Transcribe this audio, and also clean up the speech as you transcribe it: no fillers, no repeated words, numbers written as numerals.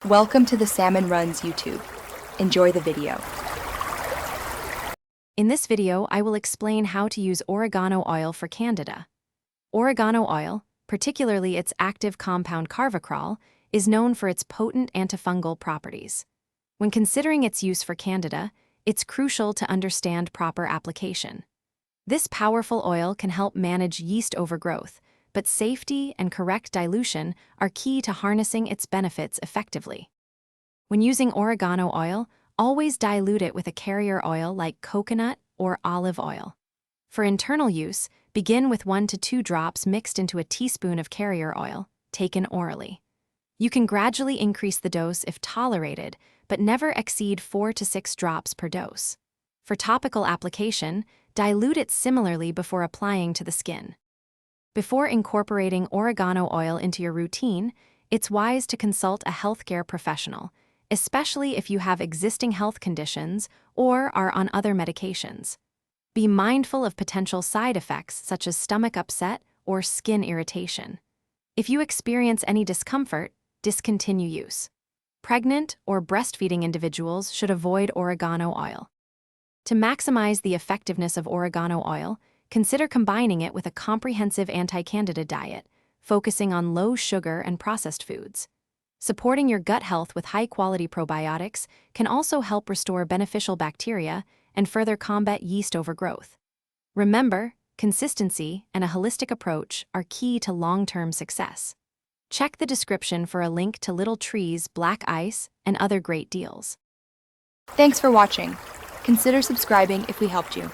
Welcome to the Salmon Runs YouTube. Enjoy the video. In this video, I will explain how to use oregano oil for Candida. Oregano oil, particularly its active compound carvacrol, is known for its potent antifungal properties. When considering its use for Candida, it's crucial to understand proper application. This powerful oil can help manage yeast overgrowth, but safety and correct dilution are key to harnessing its benefits effectively. When using oregano oil, always dilute it with a carrier oil like coconut or olive oil. For internal use, begin with 1 to 2 drops mixed into a teaspoon of carrier oil, taken orally. You can gradually increase the dose if tolerated, but never exceed 4 to 6 drops per dose. For topical application, dilute it similarly before applying to the skin. Before incorporating oregano oil into your routine, it's wise to consult a healthcare professional, especially if you have existing health conditions or are on other medications. Be mindful of potential side effects such as stomach upset or skin irritation. If you experience any discomfort, discontinue use. Pregnant or breastfeeding individuals should avoid oregano oil. To maximize the effectiveness of oregano oil, consider combining it with a comprehensive anti-Candida diet, focusing on low sugar and processed foods. Supporting your gut health with high-quality probiotics can also help restore beneficial bacteria and further combat yeast overgrowth. Remember, consistency and a holistic approach are key to long-term success. Check the description for a link to Little Tree's Black Ice and other great deals. Thanks for watching. Consider subscribing if we helped you.